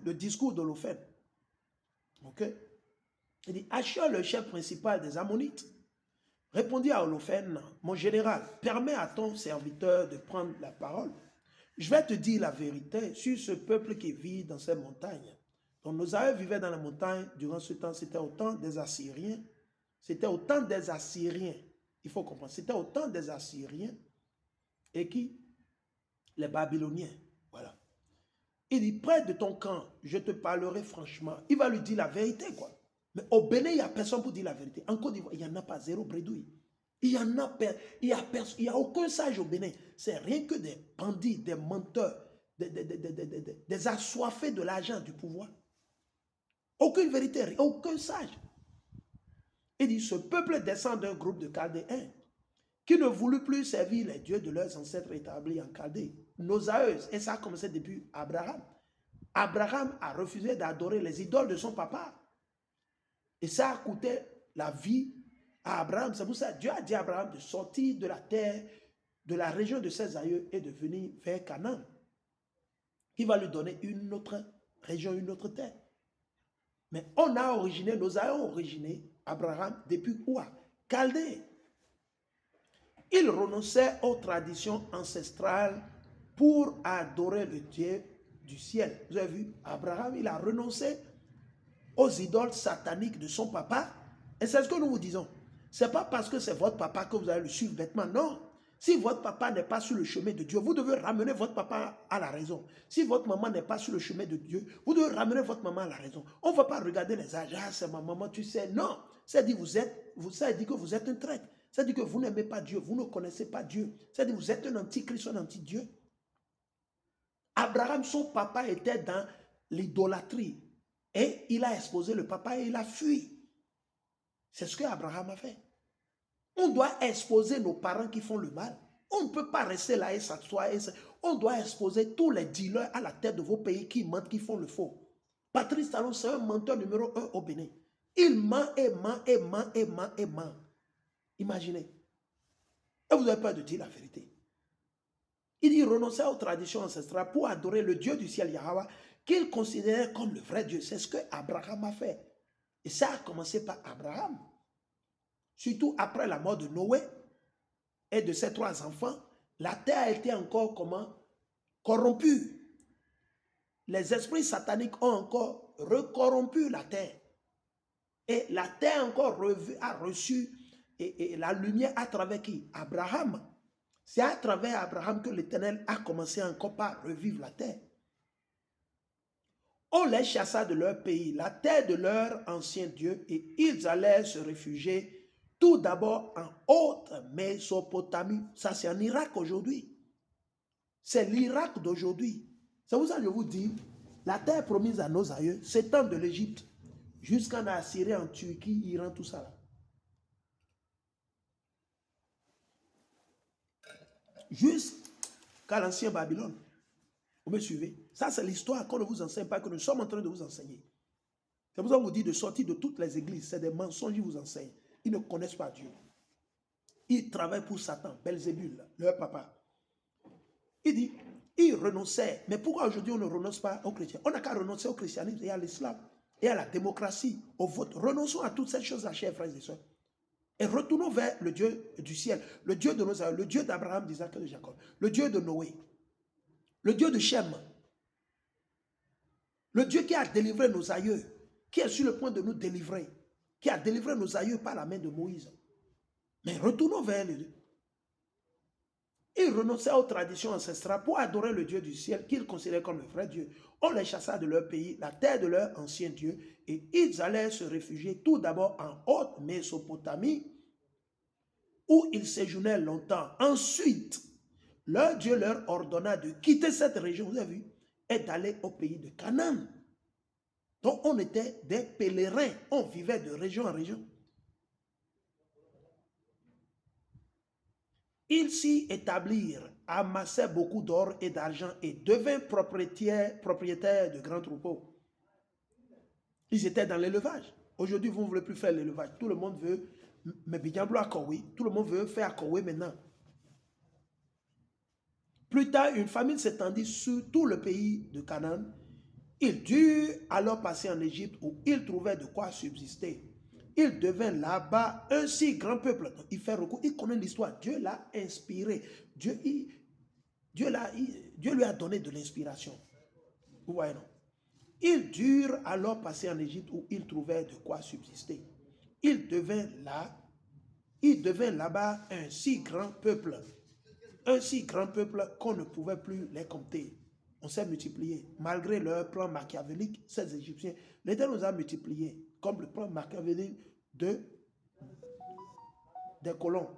Le discours d'Holophène. Ok? Il dit, Achior, le chef principal des Ammonites, répondit à Holophène, mon général, permets à ton serviteur de prendre la parole. Je vais te dire la vérité sur ce peuple qui vit dans ces montagnes. Donc nos aïeux vivaient dans la montagne durant ce temps, c'était au temps des Assyriens. C'était au temps des Assyriens. Il faut comprendre, c'était au temps des Assyriens et qui? Les Babyloniens. Voilà. Il dit, près de ton camp, je te parlerai franchement. Il va lui dire la vérité, quoi. Mais au Bénin, il n'y a personne pour dire la vérité. En Côte d'Ivoire, il n'y en a pas, zéro bredouille. Il n'y a aucun sage au Bénin. C'est rien que des bandits, des menteurs, des assoiffés de l'argent, du pouvoir. Aucune vérité, aucun sage. Il dit, ce peuple descend d'un groupe de Chaldéens qui ne voulut plus servir les dieux de leurs ancêtres établis en Chaldée. Nos aïeux, et ça a commencé depuis Abraham. Abraham a refusé d'adorer les idoles de son papa. Et ça a coûté la vie à Abraham. C'est pour ça que Dieu a dit à Abraham de sortir de la terre, de la région de ses aïeux et de venir vers Canaan. Il va lui donner une autre région, une autre terre. Mais on a originé, nos aïeux ont originé Abraham depuis où? Chaldée. Il renonçait aux traditions ancestrales pour adorer le Dieu du ciel. Vous avez vu, Abraham, il a renoncé aux idoles sataniques de son papa. Et c'est ce que nous vous disons. Ce n'est pas parce que c'est votre papa que vous allez le suivre bêtement. Non. Si votre papa n'est pas sur le chemin de Dieu, vous devez ramener votre papa à la raison. Si votre maman n'est pas sur le chemin de Dieu, vous devez ramener votre maman à la raison. On ne va pas regarder les âges. Ah, c'est ma maman, tu sais. Non. Ça dit, ça dit que vous êtes un traître. Ça dit que vous n'aimez pas Dieu. Vous ne connaissez pas Dieu. Ça dit que vous êtes un antichrist, un anti-Dieu. Abraham, son papa, était dans l'idolâtrie. Et il a exposé le papa et il a fui. C'est ce que Abraham a fait. On doit exposer nos parents qui font le mal. On ne peut pas rester là et s'asseoir. On doit exposer tous les dealers à la tête de vos pays qui mentent, qui font le faux. Patrice Talon, c'est un menteur numéro 1 au Bénin. Il ment et ment et ment et ment et ment. Imaginez. Et vous avez peur de dire la vérité. Il dit renoncer aux traditions ancestrales pour adorer le Dieu du ciel Yahweh qu'il considérait comme le vrai Dieu. C'est ce que Abraham a fait. Et ça a commencé par Abraham. Surtout après la mort de Noé et de ses 3 enfants, la terre a été encore comment? Corrompue. Les esprits sataniques ont encore recorrompu la terre. Et la terre encore a reçu et la lumière à travers qui? Abraham. C'est à travers Abraham que l'Éternel a commencé encore par revivre la terre. On les chassa de leur pays, la terre de leur ancien Dieu, et ils allèrent se réfugier tout d'abord en Haute-Mésopotamie. Ça, c'est en Irak aujourd'hui. C'est l'Irak d'aujourd'hui. C'est pour ça que je vous dis, la terre promise à nos aïeux s'étend de l'Égypte jusqu'en Assyrie, en Turquie, Iran, tout ça là. Jusqu'à l'ancien Babylone. Vous me suivez? Ça, c'est l'histoire qu'on ne vous enseigne pas, que nous sommes en train de vous enseigner. C'est pour ça qu'on vous dit de sortir de toutes les églises. C'est des mensonges qu'ils vous enseignent. Ils ne connaissent pas Dieu. Ils travaillent pour Satan, Belzébul, leur papa. Il dit, ils renonçaient. Mais pourquoi aujourd'hui on ne renonce pas aux chrétiens? On n'a qu'à renoncer au christianisme et à l'islam et à la démocratie, au vote. Renonçons à toutes ces choses-là, chers frères et sœurs. Et retournons vers le Dieu du ciel, le Dieu de nos aïeux, le Dieu d'Abraham, d'Isaac et de Jacob, le Dieu de Noé, le Dieu de Shem, le Dieu qui a délivré nos aïeux, qui est sur le point de nous délivrer, qui a délivré nos aïeux par la main de Moïse. Mais retournons vers lui. Ils renonçaient aux traditions ancestrales pour adorer le Dieu du ciel qu'ils considéraient comme le vrai Dieu. On les chassa de leur pays, la terre de leur ancien Dieu, et ils allaient se réfugier tout d'abord en Haute-Mésopotamie, où ils séjournaient longtemps. Ensuite, leur Dieu leur ordonna de quitter cette région, vous avez vu, et d'aller au pays de Canaan. Donc on était des pèlerins, on vivait de région en région. Ils s'y établirent, amassaient beaucoup d'or et d'argent et devinrent propriétaires de grands troupeaux. Ils étaient dans l'élevage. Aujourd'hui, vous ne voulez plus faire l'élevage. Tout le monde veut, mais Bidiamblo à Kowe, tout le monde veut faire à Kowe maintenant. Plus tard, une famine s'étendit sur tout le pays de Canaan Ils durent alors passer en Égypte où ils trouvaient de quoi subsister. Il devint là-bas un si grand peuple. Il fait recours, il connaît l'histoire. Dieu l'a inspiré. Dieu lui a donné de l'inspiration. Vous voyez, non? Ils durent alors passer en Égypte où ils trouvaient de quoi subsister. Il devint là-bas un si grand peuple qu'on ne pouvait plus les compter. On s'est multiplié. Malgré leur plan machiavélique, ces Égyptiens, l'Éternel nous a multipliés comme le plan machiavélique des colons.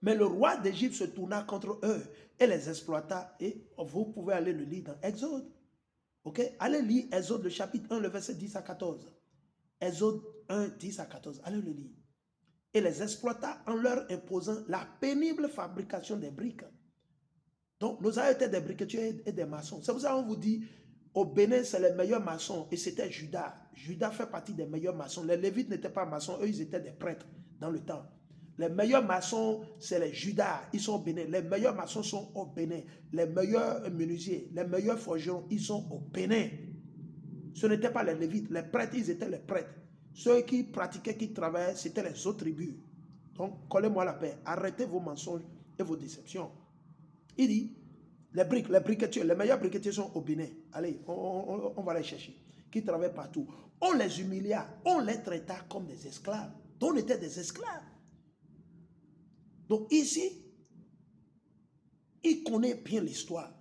Mais le roi d'Égypte se tourna contre eux et les exploita. Et vous pouvez aller le lire dans Exode. Ok? Allez lire Exode, le chapitre 1, le verset 10 à 14. Exode 1, 10 à 14. Allez le lire. Et les exploita en leur imposant la pénible fabrication des briques. Donc, nos aïeux étaient des briquetiers et des maçons. C'est pour ça qu'on vous dit, au Bénin, c'est les meilleurs maçons. Et c'était Judas. Judas fait partie des meilleurs maçons. Les Lévites n'étaient pas maçons. Eux, ils étaient des prêtres dans le temps. Les meilleurs maçons, c'est les Judas. Ils sont au Bénin. Les meilleurs maçons sont au Bénin. Les meilleurs menuisiers, les meilleurs forgerons, ils sont au Bénin. Ce n'étaient pas les Lévites. Les prêtres, ils étaient les prêtres. Ceux qui pratiquaient, qui travaillaient, c'était les autres tribus. Donc, collez-moi la paix. Arrêtez vos mensonges et vos déceptions. Il dit, les briquetiers, les meilleurs briquetiers sont au Bénin. Allez, on va les chercher. Qui travaillent partout. On les humilia, on les traita comme des esclaves. Donc, on était des esclaves. Donc ici, il connaît bien l'histoire.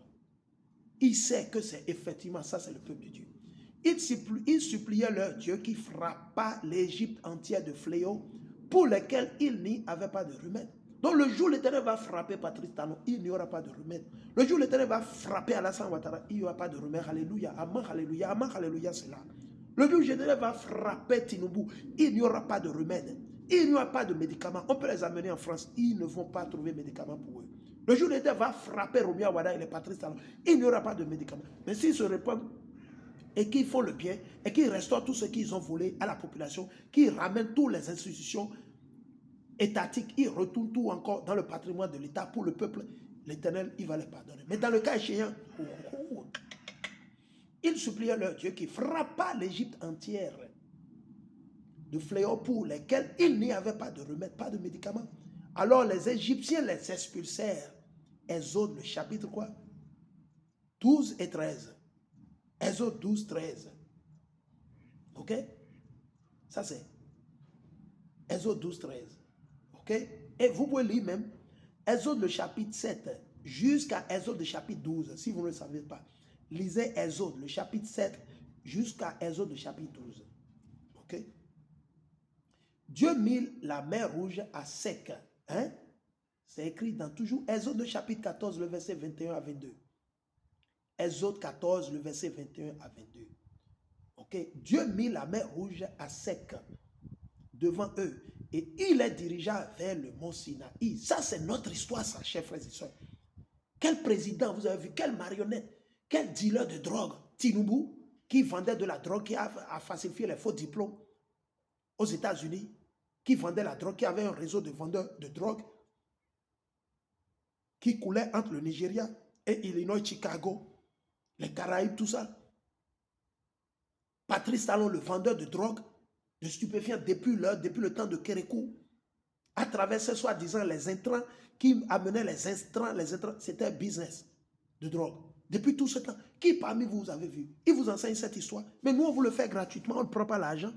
Il sait que c'est effectivement ça, c'est le peuple de Dieu. Il suppliait leur Dieu qui frappa l'Égypte entière de fléaux pour lesquels il n'y avait pas de remède. Donc le jour où l'Éternel va frapper Patrice Talon, il n'y aura pas de remède. Le jour où l'Éternel va frapper Alassane Ouattara, il n'y aura pas de remède. Alléluia, amen, alléluia, amen, alléluia, c'est là. Le jour où l'Éternel va frapper Tinubu, il n'y aura pas de remède. Il n'y aura pas de médicaments. On peut les amener en France. Ils ne vont pas trouver médicaments pour eux. Le jour où l'Éternel va frapper Romia Wada et les Patrice Talon, il n'y aura pas de médicaments. Mais s'ils se répandent et qu'ils font le bien et qu'ils restaurent tout ce qu'ils ont volé à la population, qu'ils ramènent toutes les institutions étatiques, ils retournent tout encore dans le patrimoine de l'État pour le peuple, l'Éternel, il va les pardonner. Mais dans le cas échéant, ils suppliaient leur Dieu qui frappa l'Égypte entière de fléaux pour lesquels il n'y avait pas de remède, pas de médicaments. Alors les Égyptiens les expulsèrent. Exode, le chapitre quoi? 12 et 13. Exode 12, 13. Ok? Ça c'est Exode 12, 13. Ok? Et vous pouvez lire même Exode le chapitre 7 jusqu'à Exode le chapitre 12, si vous ne le savez pas. Lisez Exode le chapitre 7 jusqu'à Exode le chapitre 12. Ok? Dieu mit la mer rouge à sec. Hein? C'est écrit dans toujours Exode le chapitre 14, le verset 21 à 22. Exode 14, le verset 21 à 22. Ok? Dieu mit la mer rouge à sec devant eux et il les dirigea vers le mont Sinaï. Ça, c'est notre histoire, ça, chers frères et sœurs. Quel président vous avez vu? Quelle marionnette? Quel dealer de drogue? Tinubu, qui vendait de la drogue, qui a falsifié les faux diplômes aux États-Unis, qui vendait la drogue, qui avait un réseau de vendeurs de drogue qui coulait entre le Nigeria et Illinois, Chicago, les Caraïbes, tout ça. Patrice Talon, le vendeur de drogue, de stupéfiants depuis le temps de Kérékou, à travers ce soi-disant les intrants qui amenaient les intrants, c'était un business de drogue. Depuis tout ce temps, qui parmi vous avez vu? Il vous enseigne cette histoire, mais nous on vous le fait gratuitement, on ne prend pas l'argent.